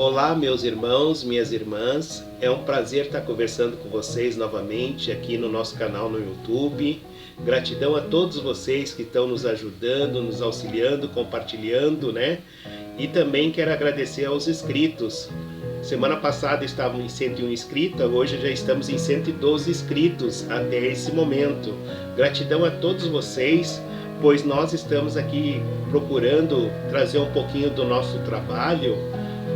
Olá, meus irmãos, minhas irmãs. É um prazer estar conversando com vocês novamente aqui no nosso canal no YouTube. Gratidão a todos vocês que estão nos ajudando, nos auxiliando, compartilhando, né? E também quero agradecer aos inscritos. Semana passada estávamos em 101 inscritos, hoje já estamos em 112 inscritos até esse momento. Gratidão a todos vocês, pois nós estamos aqui procurando trazer um pouquinho do nosso trabalho,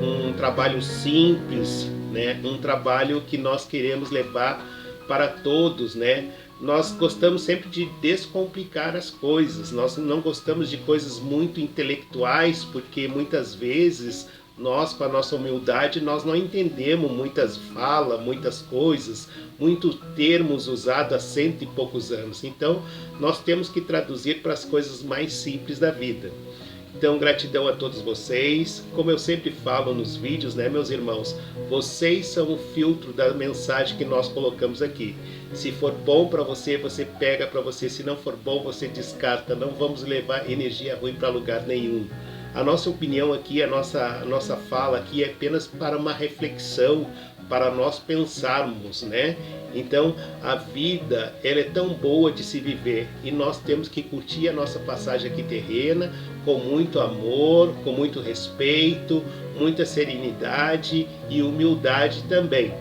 um trabalho simples, né? Um trabalho que nós queremos levar para todos, né? Nós gostamos sempre de descomplicar as coisas, nós não gostamos de coisas muito intelectuais, porque muitas vezes nós, com a nossa humildade, nós não entendemos muitas falas, muitas coisas, muitos termos usados há 100 e poucos anos. Então, nós temos que traduzir para as coisas mais simples da vida. Então, gratidão a todos vocês. Como eu sempre falo nos vídeos, né, meus irmãos? Vocês são o filtro da mensagem que nós colocamos aqui. Se for bom para você, você pega para você. Se não for bom, você descarta. Não vamos levar energia ruim para lugar nenhum. A nossa opinião aqui, a nossa fala aqui é apenas para uma reflexão, para nós pensarmos, né? Então, a vida, ela é tão boa de se viver e nós temos que curtir a nossa passagem aqui terrena com muito amor, com muito respeito, muita serenidade e humildade também.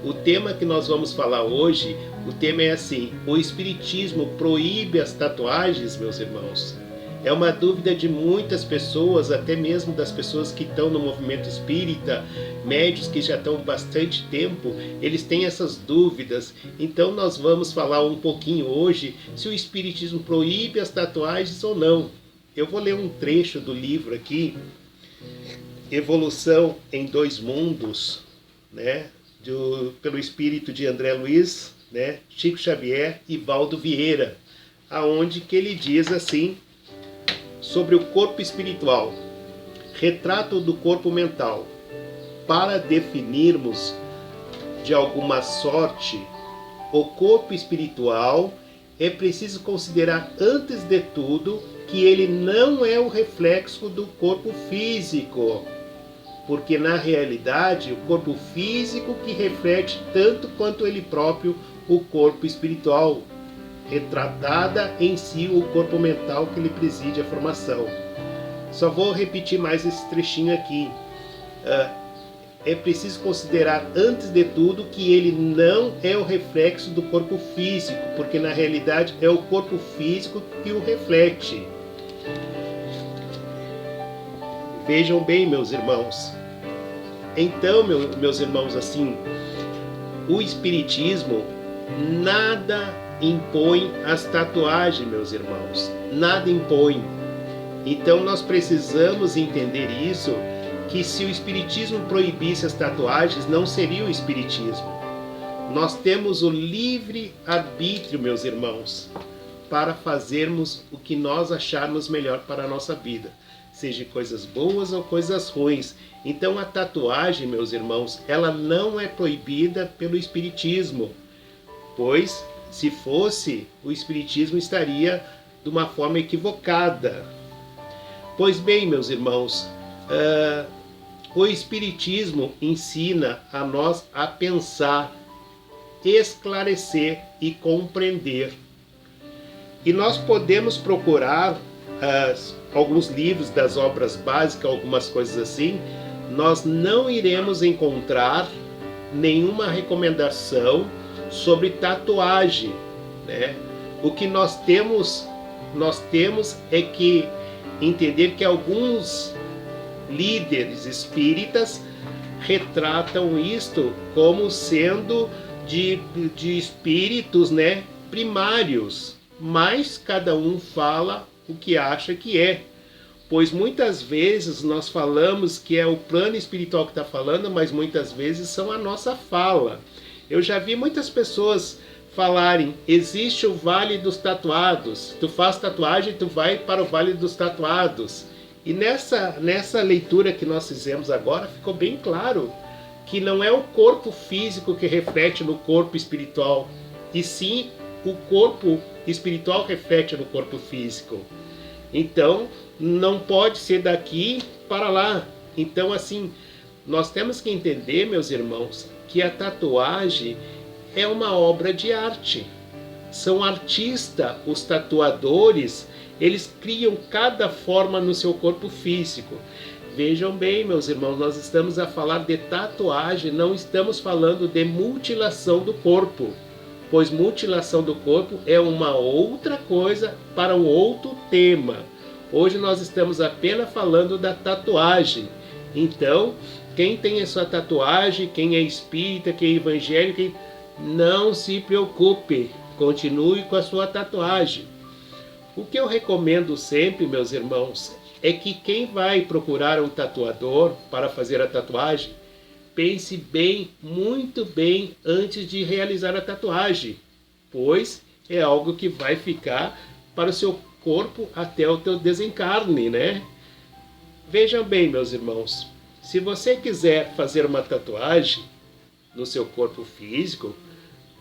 O tema que nós vamos falar hoje, o tema é assim: o Espiritismo proíbe as tatuagens, meus irmãos? É uma dúvida de muitas pessoas, até mesmo das pessoas que estão no movimento espírita, médios que já estão há bastante tempo, eles têm essas dúvidas. Então nós vamos falar um pouquinho hoje se o Espiritismo proíbe as tatuagens ou não. Eu vou ler um trecho do livro aqui, Evolução em Dois Mundos, né? Pelo espírito de André Luiz, né? Chico Xavier e Valdo Vieira, aonde que ele diz assim: sobre o corpo espiritual, retrato do corpo mental. Para definirmos de alguma sorte o corpo espiritual, é preciso considerar antes de tudo que ele não é o reflexo do corpo físico, porque na realidade o corpo físico que reflete tanto quanto ele próprio o corpo espiritual, retratada em si o corpo mental que lhe preside a formação. Só vou repetir mais esse trechinho aqui. É preciso considerar antes de tudo que ele não é o reflexo do corpo físico, porque na realidade é o corpo físico que o reflete. Vejam bem, meus irmãos. Então, meus irmãos, assim, o Espiritismo nada impõe as tatuagens, meus irmãos. Nada impõe. Então nós precisamos entender isso, que se o Espiritismo proibisse as tatuagens, não seria o Espiritismo. Nós temos o livre arbítrio, meus irmãos, para fazermos o que nós acharmos melhor para a nossa vida, seja coisas boas ou coisas ruins. Então a tatuagem, meus irmãos, ela não é proibida pelo Espiritismo, pois se fosse, o Espiritismo estaria de uma forma equivocada. Pois bem, meus irmãos, o Espiritismo ensina a nós a pensar, esclarecer e compreender. E nós podemos procurar alguns livros das obras básicas, algumas coisas assim, nós não iremos encontrar nenhuma recomendação sobre tatuagem, né? O que nós temos é que entender que alguns líderes espíritas retratam isto como sendo de espíritos, né, primários, mas cada um fala o que acha que é. Pois muitas vezes nós falamos que é o plano espiritual que está falando, mas muitas vezes são a nossa fala. Eu já vi muitas pessoas falarem: existe o Vale dos Tatuados, tu faz tatuagem, tu vai para o Vale dos Tatuados. E nessa leitura que nós fizemos agora, ficou bem claro que não é o corpo físico que reflete no corpo espiritual, e sim o corpo espiritual reflete no corpo físico. Então, não pode ser daqui para lá. Então, assim, Nós temos que entender, meus irmãos, que a tatuagem é uma obra de arte. São artistas, os tatuadores, eles criam cada forma no seu corpo físico. Vejam bem, meus irmãos, nós estamos a falar de tatuagem, não estamos falando de mutilação do corpo, pois mutilação do corpo é uma outra coisa para um outro tema. Hoje nós estamos apenas falando da tatuagem. Então, quem tem a sua tatuagem, quem é espírita, quem é evangélico, não se preocupe, continue com a sua tatuagem. O que eu recomendo sempre, meus irmãos, é que quem vai procurar um tatuador para fazer a tatuagem, pense bem, muito bem, antes de realizar a tatuagem, pois é algo que vai ficar para o seu corpo até o teu desencarne, né? Vejam bem, meus irmãos, se você quiser fazer uma tatuagem no seu corpo físico,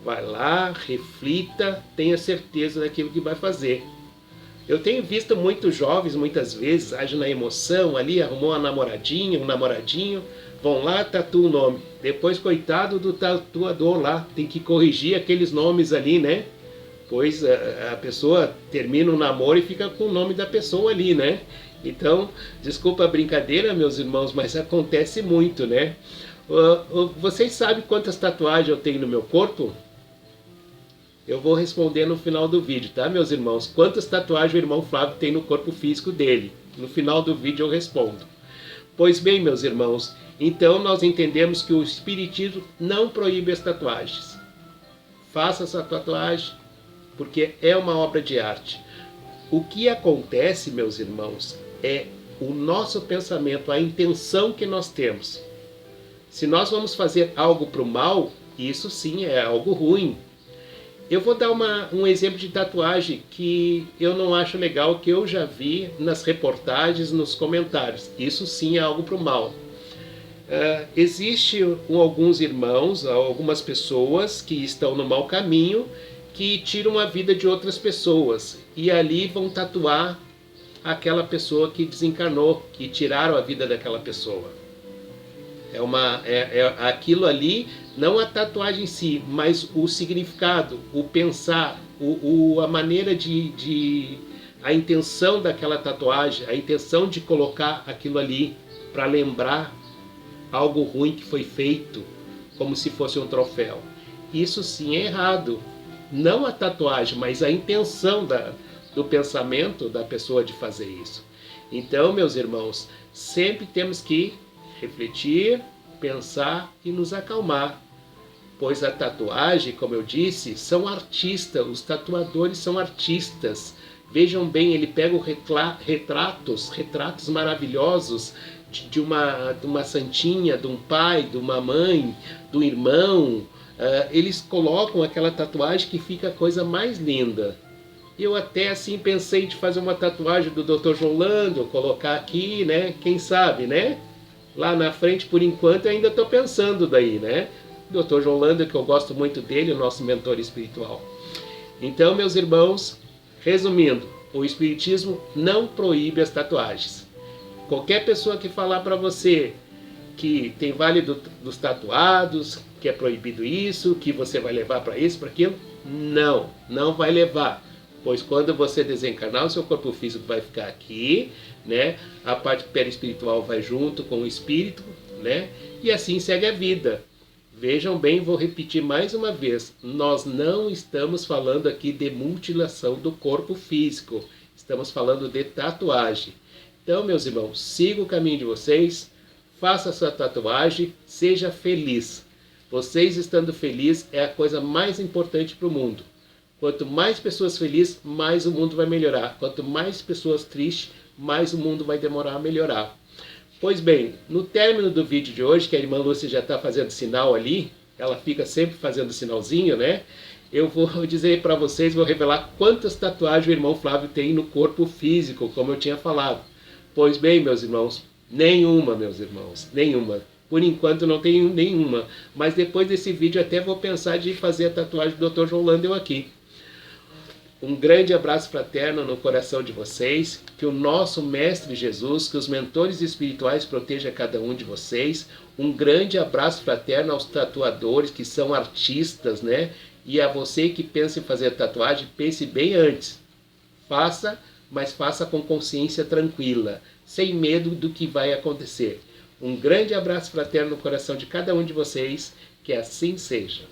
vai lá, reflita, tenha certeza daquilo que vai fazer. Eu tenho visto muitos jovens, muitas vezes, agem na emoção ali, arrumou uma namoradinha, um namoradinho, vão lá, tatuam o nome. Depois, coitado do tatuador lá, tem que corrigir aqueles nomes ali, né? Pois a pessoa termina o namoro e fica com o nome da pessoa ali, né? Então, desculpa a brincadeira, meus irmãos, mas acontece muito, né? Vocês sabem quantas tatuagens eu tenho no meu corpo? Eu vou responder no final do vídeo, tá, meus irmãos? Quantas tatuagens o irmão Flávio tem no corpo físico dele? No final do vídeo eu respondo. Pois bem, meus irmãos, então nós entendemos que o Espiritismo não proíbe as tatuagens. Faça essa tatuagem, porque é uma obra de arte. O que acontece, meus irmãos, é o nosso pensamento, a intenção que nós temos. Se nós vamos fazer algo para o mal, isso sim é algo ruim. Eu vou dar um exemplo de tatuagem que eu não acho legal, que eu já vi nas reportagens, nos comentários. Isso sim é algo para o mal. Existe alguns irmãos, algumas pessoas que estão no mau caminho, que tiram a vida de outras pessoas e ali vão tatuar aquela pessoa que desencarnou, que tiraram a vida daquela pessoa. Aquilo ali, não a tatuagem em si, mas o significado, o pensar, a maneira a intenção daquela tatuagem, a intenção de colocar aquilo ali para lembrar algo ruim que foi feito, como se fosse um troféu. Isso sim é errado. Não a tatuagem, mas a intenção do pensamento da pessoa de fazer isso. Então, meus irmãos, sempre temos que refletir, pensar e nos acalmar. Pois a tatuagem, como eu disse, são artistas, os tatuadores são artistas. Vejam bem, ele pega retratos maravilhosos de uma santinha, de um pai, de uma mãe, do irmão. Eles colocam aquela tatuagem que fica a coisa mais linda. Eu até assim pensei de fazer uma tatuagem do Dr. João Lando, colocar aqui, né? Quem sabe, né? Lá na frente, por enquanto, eu ainda estou pensando daí, né? Dr. João Lando, que eu gosto muito dele, o nosso mentor espiritual. Então, meus irmãos, resumindo, o Espiritismo não proíbe as tatuagens. Qualquer pessoa que falar para você que tem vale dos tatuados, que é proibido isso, que você vai levar para isso, para aquilo, não vai levar. Pois quando você desencarnar, o seu corpo físico vai ficar aqui, né? A parte perispiritual vai junto com o espírito, né? E assim segue a vida. Vejam bem, vou repetir mais uma vez, nós não estamos falando aqui de mutilação do corpo físico, estamos falando de tatuagem. Então, meus irmãos, siga o caminho de vocês, faça a sua tatuagem, seja feliz. Vocês estando felizes é a coisa mais importante para o mundo. Quanto mais pessoas felizes, mais o mundo vai melhorar. Quanto mais pessoas tristes, mais o mundo vai demorar a melhorar. Pois bem, no término do vídeo de hoje, que a irmã Lúcia já está fazendo sinal ali, ela fica sempre fazendo sinalzinho, né? Eu vou dizer para vocês, vou revelar quantas tatuagens o irmão Flávio tem no corpo físico, como eu tinha falado. Pois bem, meus irmãos, nenhuma, meus irmãos, nenhuma. Por enquanto não tenho nenhuma. Mas depois desse vídeo até vou pensar de fazer a tatuagem do Dr. João Landel aqui. Um grande abraço fraterno no coração de vocês, que o nosso Mestre Jesus, que os mentores espirituais protejam cada um de vocês. Um grande abraço fraterno aos tatuadores, que são artistas, né? E a você que pensa em fazer tatuagem, pense bem antes. Faça, mas faça com consciência tranquila, sem medo do que vai acontecer. Um grande abraço fraterno no coração de cada um de vocês, que assim seja.